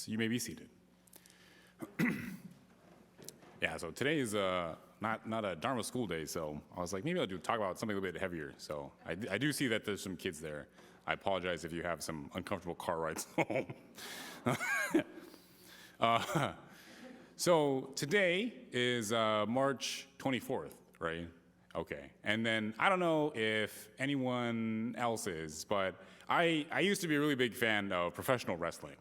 You may be seated. Yeah, so today is not a Dharma school day, so I was like, maybe I'll talk about something a little bit heavier. So I do see that there's some kids there. I apologize if you have some uncomfortable car rides home. So today is March 24th, right? Okay. And then I don't know if anyone else is, but I used to be a really big fan of professional wrestling.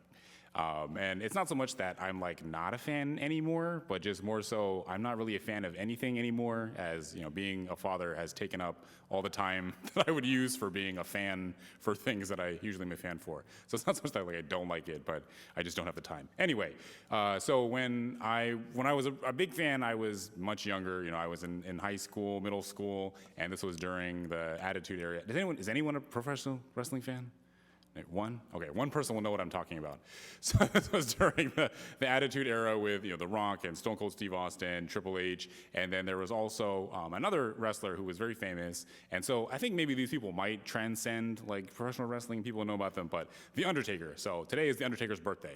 And it's not so much that I'm like not a fan anymore, but just more so I'm not really a fan of anything anymore, as you know, being a father has taken up all the time that I would use for being a fan for things that I usually am a fan for. So it's not so much that like I don't like it, but I just don't have the time. Anyway, so when I was a big fan, I was much younger. You know, I was in high school, middle school, and this was during the Attitude Era. Is anyone a professional wrestling fan? One? Okay, one person will know what I'm talking about. So this was during the Attitude Era with The Rock and Stone Cold Steve Austin, Triple H, and then there was also another wrestler who was very famous. And so I think maybe these people might transcend like professional wrestling. People know about them, but The Undertaker. So today is The Undertaker's birthday.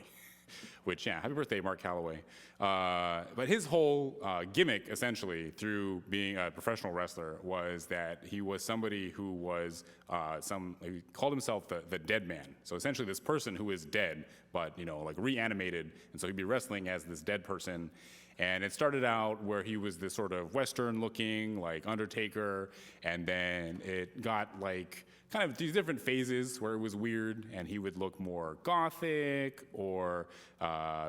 Which, yeah, happy birthday, Mark Calloway. But his whole gimmick, essentially, through being a professional wrestler, was that he was somebody who was he called himself the dead man. So essentially, this person who is dead, but like reanimated, and so he'd be wrestling as this dead person. And it started out where he was this sort of Western-looking, like Undertaker, and then it got like kind of these different phases where it was weird, and he would look more gothic or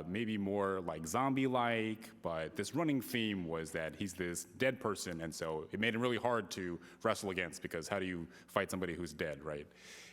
maybe more like zombie-like, but this running theme was that he's this dead person, and so it made him really hard to wrestle against, because how do you fight somebody who's dead, right?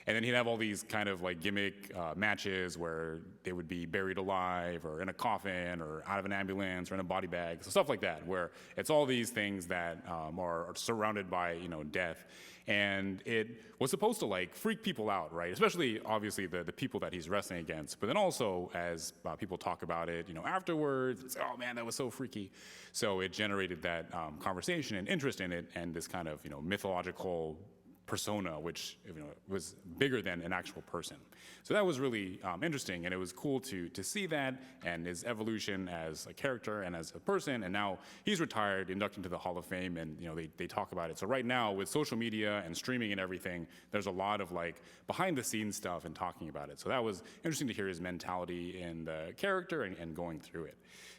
And then he'd have all these kind of like gimmick matches where they would be buried alive or in a coffin or out of an ambulance or in a body bag, so stuff like that, where it's all these things that are surrounded by death. And it was supposed to like freak people out, right? Especially obviously the people that he's wrestling against, but then also as people talk about it, afterwards, it's, oh man, that was so freaky. So it generated that conversation and interest in it, and this kind of mythological persona, which was bigger than an actual person. So that was really interesting, and it was cool to see that and his evolution as a character and as a person. And now he's retired, inducted into the Hall of Fame, and they talk about it. So right now with social media and streaming and everything, there's a lot of like behind the scenes stuff and talking about it. So that was interesting to hear his mentality in the character and going through it.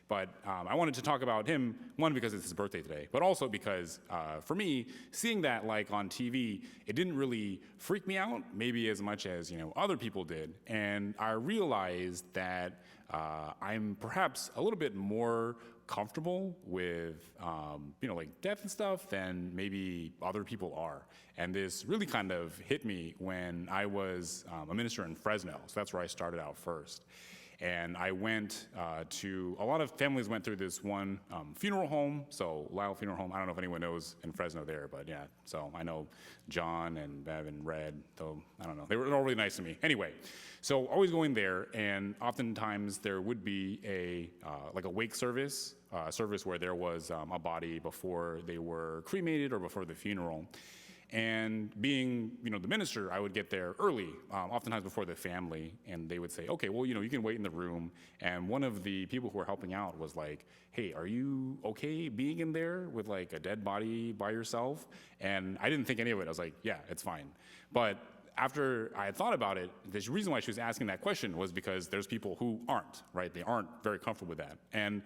But I wanted to talk about him, one, because it's his birthday today, but also because, for me, seeing that like on TV, it didn't really freak me out, maybe as much as other people did. And I realized that I'm perhaps a little bit more comfortable with like death and stuff than maybe other people are. And this really kind of hit me when I was a minister in Fresno. So that's where I started out first. And I went to, a lot of families went through this one funeral home, so Lyle Funeral Home. I don't know if anyone knows in Fresno there, but yeah, so I know John and Bev and Red, though I don't know. They were all really nice to me. Anyway, so always going there, and oftentimes there would be like a wake service, service where there was a body before they were cremated or before the funeral. And being, the minister, I would get there early, oftentimes before the family, and they would say, okay, well, you can wait in the room. And one of the people who were helping out was like, hey, are you okay being in there with like a dead body by yourself? And I didn't think any of it. I was like, yeah, it's fine. But after I had thought about it, the reason why she was asking that question was because there's people who aren't, right? They aren't very comfortable with that. And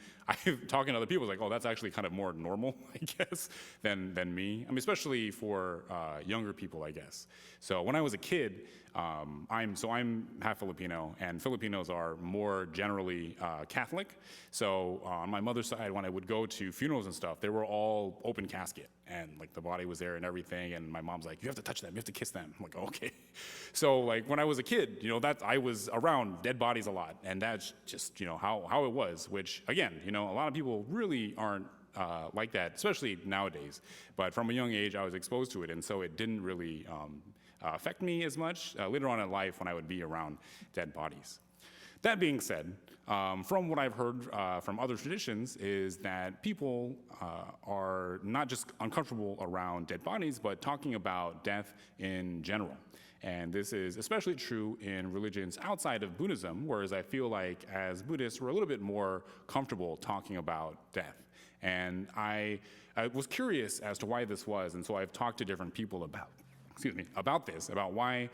talking to other people, I was like, oh, that's actually kind of more normal, I guess, than me. I mean, especially for younger people, I guess. So when I was a kid, I'm half Filipino, and Filipinos are more generally Catholic. So on my mother's side, when I would go to funerals and stuff, they were all open casket, and like the body was there and everything. And my mom's like, you have to touch them, you have to kiss them. I'm like, okay. So like when I was a kid, that I was around dead bodies a lot, and that's just how it was. Which again, a lot of people really aren't like that, especially nowadays. But from a young age, I was exposed to it, and so it didn't really affect me as much later on in life when I would be around dead bodies. That being said, from what I've heard from other traditions is that people are not just uncomfortable around dead bodies, but talking about death in general. And this is especially true in religions outside of Buddhism, whereas I feel like as Buddhists, we're a little bit more comfortable talking about death. And I was curious as to why this was, and so I've talked to different people about this, about why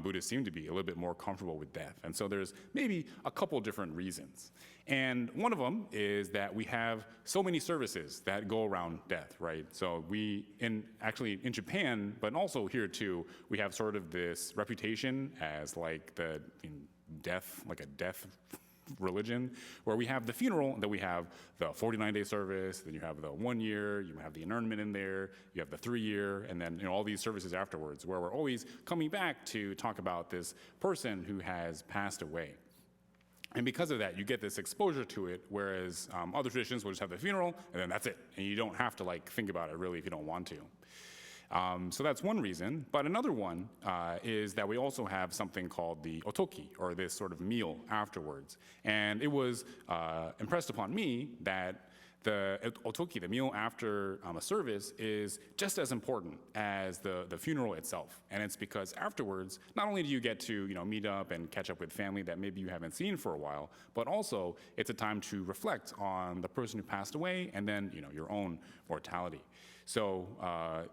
Buddhists seem to be a little bit more comfortable with death. And so there's maybe a couple different reasons. And one of them is that we have so many services that go around death, right? So actually in Japan, but also here too, we have sort of this reputation as like a death religion, where we have the funeral, and then we have the 49-day service, then you have the 1 year, you have the internment in there, you have the 3-year, and then all these services afterwards, where we're always coming back to talk about this person who has passed away. And because of that, you get this exposure to it, whereas other traditions will just have the funeral, and then that's it. And you don't have to think about it really if you don't want to. So that's one reason, but another one is that we also have something called the otoki, or this sort of meal afterwards. And it was impressed upon me that the otoki, the meal after a service, is just as important as the funeral itself. And it's because afterwards, not only do you get to meet up and catch up with family that maybe you haven't seen for a while, but also it's a time to reflect on the person who passed away and then your own mortality. So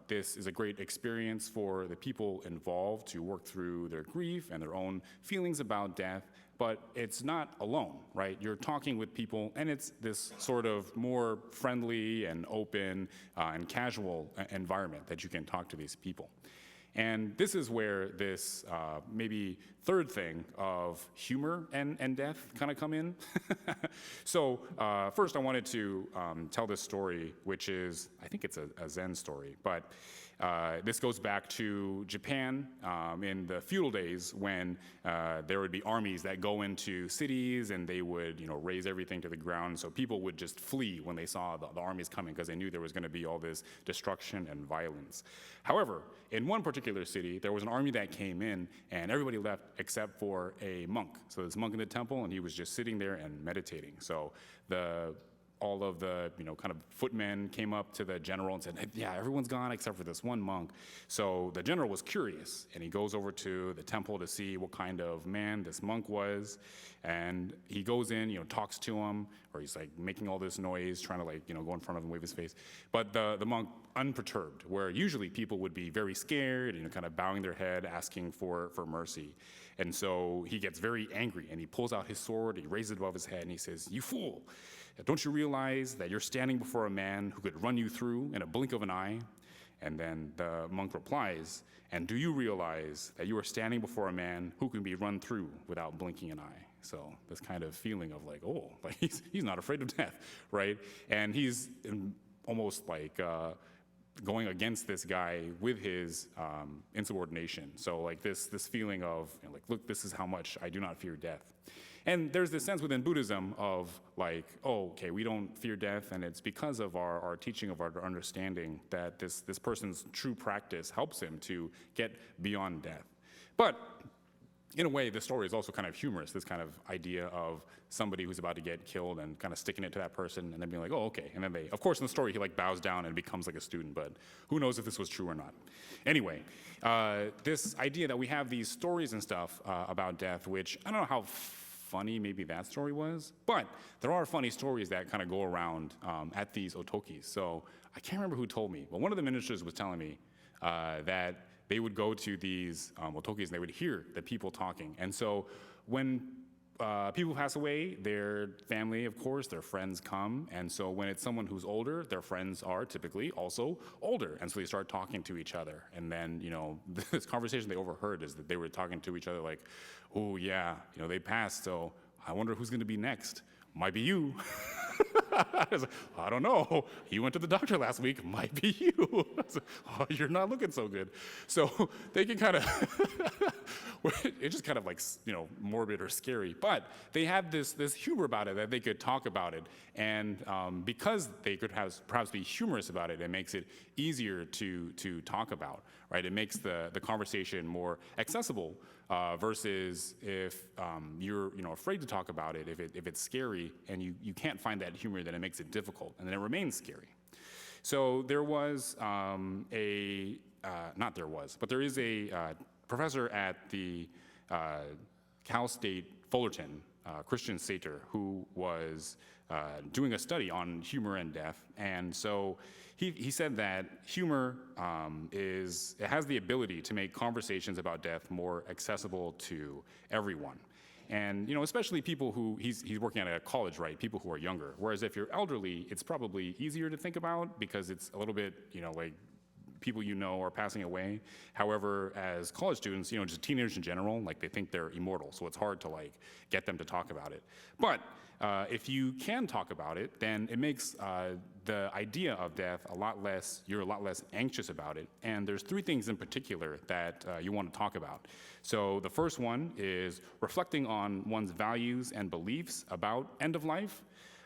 this is a great experience for the people involved to work through their grief and their own feelings about death, but it's not alone, right? You're talking with people, and it's this sort of more friendly and open and casual environment that you can talk to these people. And this is where this maybe third thing of humor and death kind of come in. So first I wanted to tell this story, which is, I think it's a Zen story, but this goes back to Japan in the feudal days when there would be armies that go into cities and they would raze everything to the ground. So people would just flee when they saw the armies coming because they knew there was going to be all this destruction and violence. However, in one particular city, there was an army that came in and everybody left except for a monk. So this monk in the temple, and he was just sitting there and meditating. So all of the kind of footmen came up to the general and said, hey, yeah, everyone's gone except for this one monk. So the general was curious, and he goes over to the temple to see what kind of man this monk was. And he goes in, talks to him, or he's making all this noise, trying to go in front of him, wave his face. But the monk, unperturbed, where usually people would be very scared, kind of bowing their head, asking for mercy. And so he gets very angry, and he pulls out his sword, he raises it above his head, and he says, "You fool! Don't you realize that you're standing before a man who could run you through in a blink of an eye?" And then the monk replies, "And do you realize that you are standing before a man who can be run through without blinking an eye?" So this kind of feeling of he's not afraid of death, right? And he's almost going against this guy with his insubordination. So this feeling of look, this is how much I do not fear death. And there's this sense within Buddhism of okay, we don't fear death, and it's because of our teaching, of our understanding that this person's true practice helps him to get beyond death. But in a way, the story is also kind of humorous, this kind of idea of somebody who's about to get killed and kind of sticking it to that person and then being oh, okay. And then of course in the story, he bows down and becomes a student, but who knows if this was true or not. Anyway, this idea that we have these stories and stuff about death, which I don't know how funny maybe that story was, but there are funny stories that kind of go around at these otokis. So I can't remember who told me, but one of the ministers was telling me that they would go to these otokis and they would hear the people talking. And so when people pass away, their family, of course, their friends come. And so when it's someone who's older, their friends are typically also older. And so they start talking to each other. And then, this conversation they overheard is that they were talking to each other oh, yeah, they passed, so I wonder who's going to be next. Might be you. I was I don't know. You went to the doctor last week. Might be you. Oh, you're not looking so good. So they can kind of, it's just kind of morbid or scary. But they have this humor about it, that they could talk about it. And because they could perhaps be humorous about it, it makes it easier to talk about, right? It makes the conversation more accessible versus if you're afraid to talk about it, if it's scary and you can't find that humor, then it makes it difficult and then it remains scary. So there was there is a professor at the Cal State Fullerton, Christian Sater, who was doing a study on humor and death. And so he said that humor it has the ability to make conversations about death more accessible to everyone. And especially people who, he's working at a college, right? People who are younger. Whereas if you're elderly, it's probably easier to think about because it's a little bit, like people are passing away. However, as college students, just teenagers in general, like they think they're immortal, so it's hard to like get them to talk about it. But if you can talk about it, then it makes the idea of death you're a lot less anxious about it. And there's 3 things in particular that you want to talk about. So the first one is reflecting on one's values and beliefs about end of life.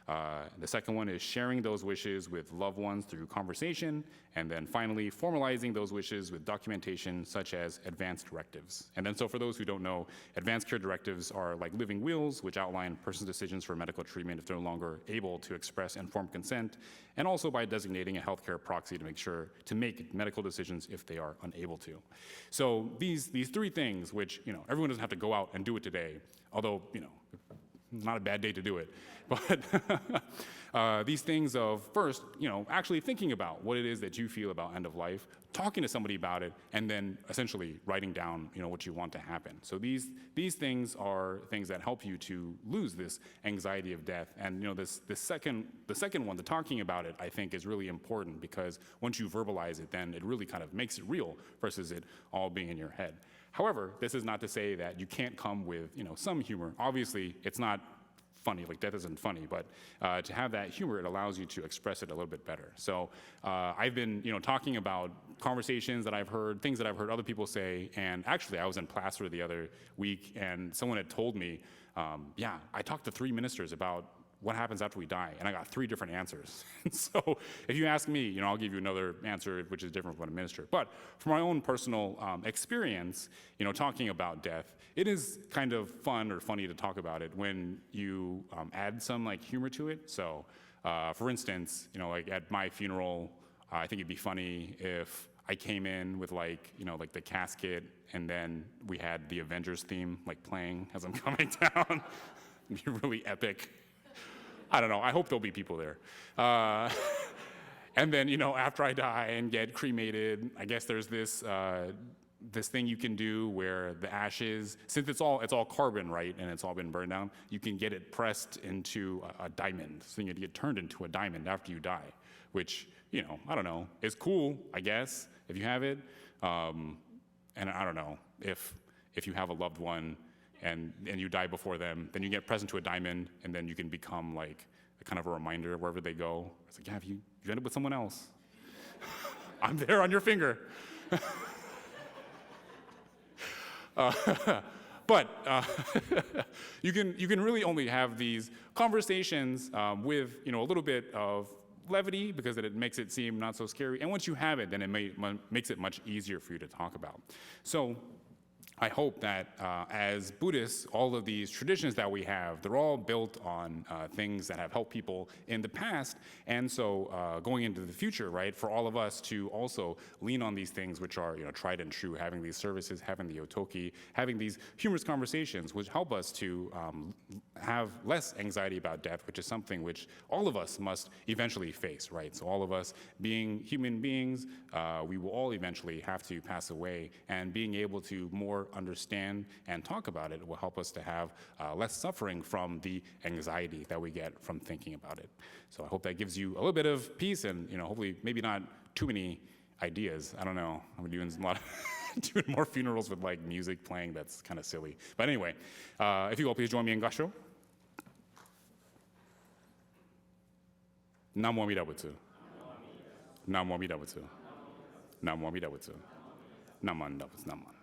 The second one is sharing those wishes with loved ones through conversation. And then finally, formalizing those wishes with documentation such as advance directives. And then so for those who don't know, advance care directives are like living wills, which outline person's decisions for medical treatment if they're no longer able to express informed consent, and also by designating a healthcare proxy to make medical decisions if they are unable to. So these 3 things, which everyone doesn't have to go out and do it today, although not a bad day to do it. But these things of first, actually thinking about what it is that you feel about end of life, talking to somebody about it, and then essentially writing down, what you want to happen. So these things are things that help you to lose this anxiety of death. And the second one, the talking about it, I think is really important because once you verbalize it, then it really kind of makes it real versus it all being in your head. However, this is not to say that you can't come with, some humor. Obviously, it's not funny, like death isn't funny, but to have that humor, it allows you to express it a little bit better. So I've been, talking about conversations that I've heard, things that I've heard other people say, and actually I was in Placer the other week, and someone had told me, I talked to 3 ministers about what happens after we die, and I got 3 different answers. So if you ask me, I'll give you another answer which is different from a minister. But from my own personal experience, talking about death, it is kind of fun or funny to talk about it when you add some like humor to it. So for instance, like at my funeral, I think it'd be funny if I came in with like the casket, and then we had the Avengers theme like playing as I'm coming down. It'd be really epic. I don't know, I hope there'll be people there. And then, after I die and get cremated, I guess there's this thing you can do where the ashes, since it's all carbon, right, and it's all been burned down, you can get it pressed into a diamond. So you get turned into a diamond after you die, which, I don't know, is cool, I guess, if you have it. And I don't know, if you have a loved one, and you die before them, then you get pressed into a diamond, and then you can become like a kind of a reminder wherever they go. It's like, if you end up with someone else, I'm there on your finger. But you can really only have these conversations with a little bit of levity because it makes it seem not so scary. And once you have it, then it makes it much easier for you to talk about. So I hope that as Buddhists, all of these traditions that we have, they're all built on things that have helped people in the past. And so going into the future, right, for all of us to also lean on these things which are tried and true, having these services, having the otoki, having these humorous conversations, which help us to have less anxiety about death, which is something which all of us must eventually face, right? So all of us being human beings, we will all eventually have to pass away, and being able to more understand and talk about it will help us to have less suffering from the anxiety that we get from thinking about it. So I hope that gives you a little bit of peace and, hopefully maybe not too many ideas. I don't know. I'm doing a lot of doing more funerals with like music playing. That's kind of silly. But anyway, if you will, please join me in Gasho. Namo Amida Butsu. Namo Amida Butsu. Namo Amida Butsu. Naman Dabutsu. Naman.